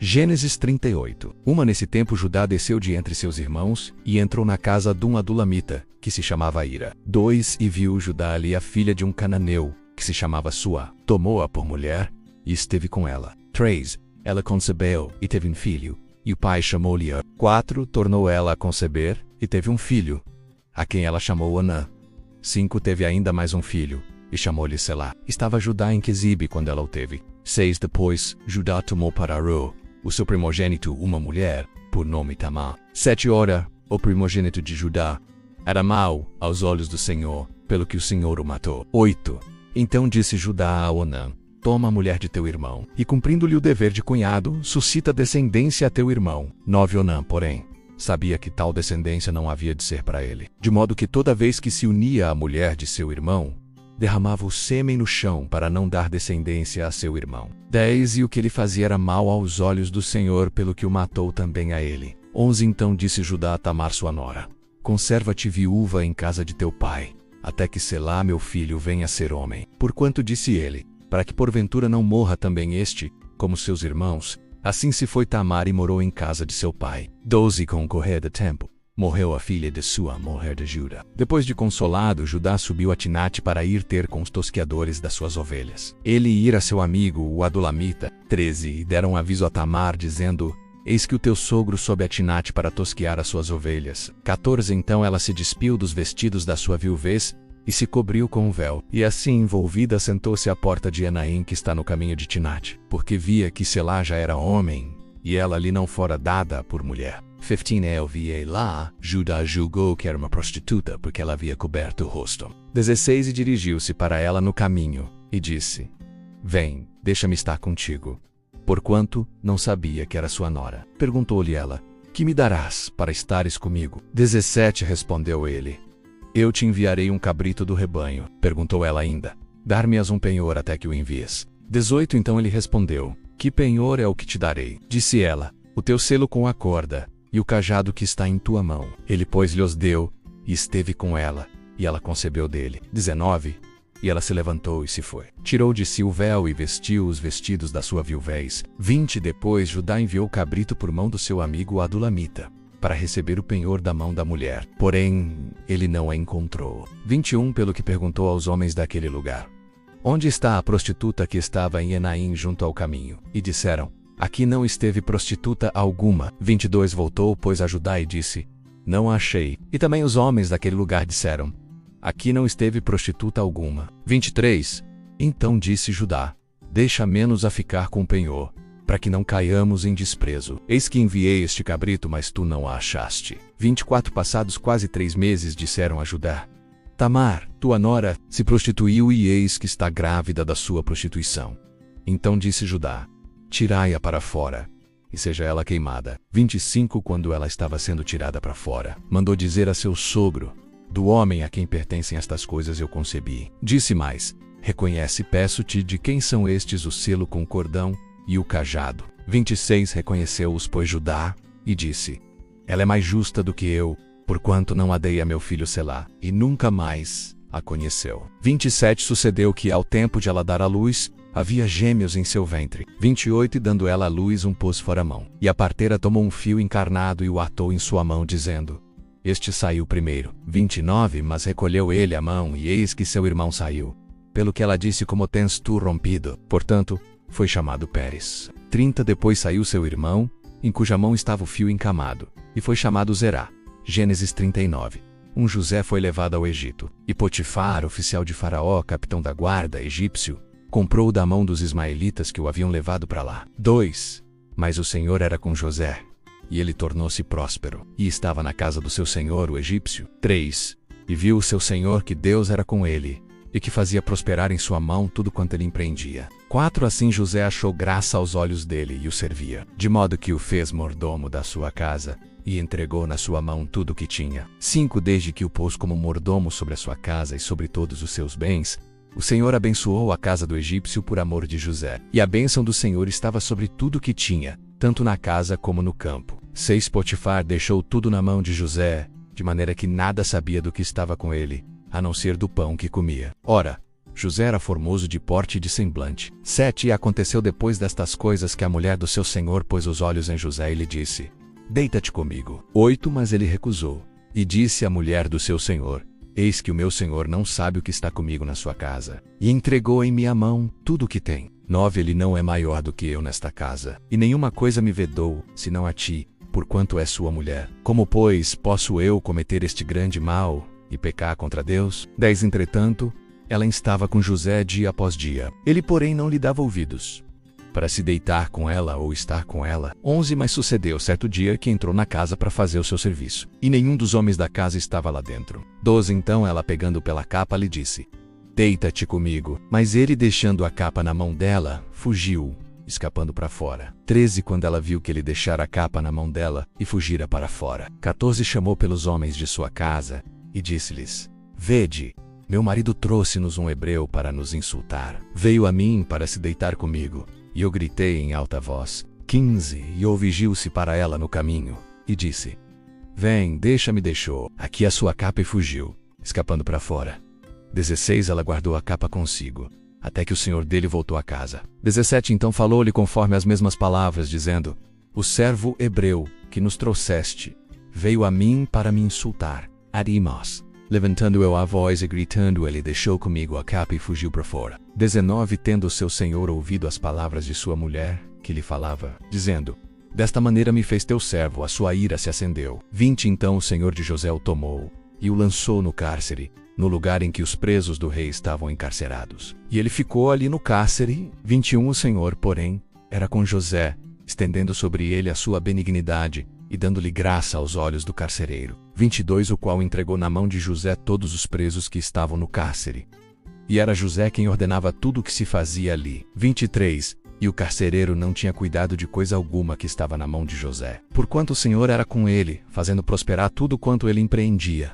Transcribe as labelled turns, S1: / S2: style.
S1: Gênesis 38. Nesse tempo Judá desceu de entre seus irmãos, e entrou na casa de um adulamita, que se chamava Ira. 2. E viu Judá ali a filha de um cananeu, que se chamava Suá. Tomou-a por mulher, e esteve com ela. 3. Ela concebeu, e teve um filho, e o pai chamou-lhe Er. 4. Tornou ela a conceber, e teve um filho, a quem ela chamou Onã. 5. Teve ainda mais um filho, e chamou-lhe Selá. Estava Judá em Quezibe quando ela o teve. 6. Depois, Judá tomou para Arô, o seu primogênito, uma mulher, por nome Tamar. 7. Ora, o primogênito de Judá era mau aos olhos do Senhor, pelo que o Senhor o matou. 8. Então disse Judá a Onã: toma a mulher de teu irmão, e cumprindo-lhe o dever de cunhado, suscita descendência a teu irmão. 9. Onã, porém, sabia que tal descendência não havia de ser para ele, de modo que toda vez que se unia à mulher de seu irmão, derramava o sêmen no chão para não dar descendência a seu irmão. 10. E o que ele fazia era mal aos olhos do Senhor, pelo que o matou também a ele. 11. Então disse Judá a Tamar sua nora: conserva-te viúva em casa de teu pai, até que Selá meu filho venha a ser homem. Porquanto disse ele, para que porventura não morra também este, como seus irmãos. Assim se foi Tamar e morou em casa de seu pai. 12. Com o correr do tempo, morreu a filha de Suá, mulher de Judá. Depois de consolado, Judá subiu a Tinate para ir ter com os tosqueadores das suas ovelhas. Ele e Ira seu amigo, o adulamita. 13. E deram aviso a Tamar, dizendo: eis que o teu sogro sobe a Tinate para tosquear as suas ovelhas. 14. Então ela se despiu dos vestidos da sua viuvez, e se cobriu com um véu, e assim envolvida sentou-se à porta de Enaim, que está no caminho de Tinate, porque via que Selá já era homem, e ela lhe não fora dada por mulher. 15. Eu vi lá, Judá julgou que era uma prostituta, porque ela havia coberto o rosto. 16. E dirigiu-se para ela no caminho, e disse: vem, deixa-me estar contigo. Porquanto não sabia que era sua nora. Perguntou-lhe ela: que me darás para estares comigo? 17. Respondeu ele: eu te enviarei um cabrito do rebanho. Perguntou ela ainda: dar-me-as um penhor até que o envies. 18. Então ele respondeu: que penhor é o que te darei? Disse ela: o teu selo com a corda, e o cajado que está em tua mão. Ele, pois, lhos deu, e esteve com ela, e ela concebeu dele. 19. E ela se levantou e se foi. Tirou de si o véu e vestiu os vestidos da sua viuvez. 20. Depois Judá enviou o cabrito por mão do seu amigo adulamita, para receber o penhor da mão da mulher. Porém, ele não a encontrou. 21. Pelo que perguntou aos homens daquele lugar: onde está a prostituta que estava em Enaim junto ao caminho? E disseram: aqui não esteve prostituta alguma. 22. Voltou, pois, a Judá e disse: não a achei. E também os homens daquele lugar disseram: aqui não esteve prostituta alguma. 23. Então disse Judá: deixa menos a ficar com o penhor, para que não caiamos em desprezo. Eis que enviei este cabrito, mas tu não a achaste. 24. Passados quase 3 meses, disseram a Judá: Tamar, tua nora, se prostituiu, e eis que está grávida da sua prostituição. Então disse Judá: tirai-a para fora, e seja ela queimada. 25. Quando ela estava sendo tirada para fora, mandou dizer a seu sogro: do homem a quem pertencem estas coisas eu concebi. Disse mais: reconhece, peço-te, de quem são estes o selo com cordão e o cajado. 26. Reconheceu-os, pois, Judá, e disse: ela é mais justa do que eu, porquanto não a dei a meu filho Selá. E nunca mais a conheceu. 27. Sucedeu que, ao tempo de ela dar à luz, havia gêmeos em seu ventre. 28. E dando ela à luz, um pôs fora a mão. E a parteira tomou um fio encarnado e o atou em sua mão, dizendo: este saiu primeiro. 29. Mas recolheu ele a mão, e eis que seu irmão saiu. Pelo que ela disse: como tens tu rompido? Portanto, foi chamado Pérez. 30. Depois saiu seu irmão, em cuja mão estava o fio encamado, e foi chamado Zerá. Gênesis 39. José foi levado ao Egito, e Potifar, oficial de Faraó, capitão da guarda, egípcio, comprou-o da mão dos ismaelitas que o haviam levado para lá. 2. Mas o Senhor era com José, e ele tornou-se próspero, e estava na casa do seu senhor, o egípcio. 3. E viu o seu senhor que Deus era com ele, e que fazia prosperar em sua mão tudo quanto ele empreendia. 4. Assim José achou graça aos olhos dele e o servia, de modo que o fez mordomo da sua casa, e entregou na sua mão tudo o que tinha. 5. Desde que o pôs como mordomo sobre a sua casa e sobre todos os seus bens, o Senhor abençoou a casa do egípcio por amor de José, e a bênção do Senhor estava sobre tudo o que tinha, tanto na casa como no campo. 6. Potifar deixou tudo na mão de José, de maneira que nada sabia do que estava com ele, a não ser do pão que comia. Ora, José era formoso de porte e de semblante. 7. E aconteceu depois destas coisas que a mulher do seu senhor pôs os olhos em José e lhe disse: Deita-te comigo. 8. Mas ele recusou. E disse à mulher do seu senhor: Eis que o meu senhor não sabe o que está comigo na sua casa. E entregou em minha mão tudo o que tem. 9. Ele não é maior do que eu nesta casa, e nenhuma coisa me vedou, senão a ti, porquanto é sua mulher. Como, pois, posso eu cometer este grande mal e pecar contra Deus? 10. Entretanto, ela estava com José dia após dia. Ele, porém, não lhe dava ouvidos, para se deitar com ela ou estar com ela. 11. Mas sucedeu certo dia que entrou na casa para fazer o seu serviço, e nenhum dos homens da casa estava lá dentro. 12. Então ela, pegando pela capa, lhe disse: Deita-te comigo. Mas ele, deixando a capa na mão dela, fugiu, escapando para fora. 13. Quando ela viu que ele deixara a capa na mão dela e fugira para fora. 14. Chamou pelos homens de sua casa e disse-lhes: Vede, meu marido trouxe-nos um hebreu para nos insultar. Veio a mim para se deitar comigo, e eu gritei em alta voz. 15. E ouviu-se para ela no caminho, e disse: Vem, deixa-me. Deixou aqui a sua capa e fugiu, escapando para fora. 16. Ela guardou a capa consigo, até que o senhor dele voltou a casa. 17. Então falou-lhe conforme as mesmas palavras, dizendo: O servo hebreu que nos trouxeste veio a mim para me insultar. Arimos. Levantando eu a voz e gritando, ele deixou comigo a capa e fugiu para fora. 19. Tendo o seu senhor ouvido as palavras de sua mulher, que lhe falava, dizendo: Desta maneira me fez teu servo, a sua ira se acendeu. 20. Então o senhor de José o tomou e o lançou no cárcere, no lugar em que os presos do rei estavam encarcerados. E ele ficou ali no cárcere. 21. O senhor, porém, era com José, estendendo sobre ele a sua benignidade e dando-lhe graça aos olhos do carcereiro. 22. O qual entregou na mão de José todos os presos que estavam no cárcere. E era José quem ordenava tudo o que se fazia ali. 23. E o carcereiro não tinha cuidado de coisa alguma que estava na mão de José, porquanto o Senhor era com ele, fazendo prosperar tudo quanto ele empreendia.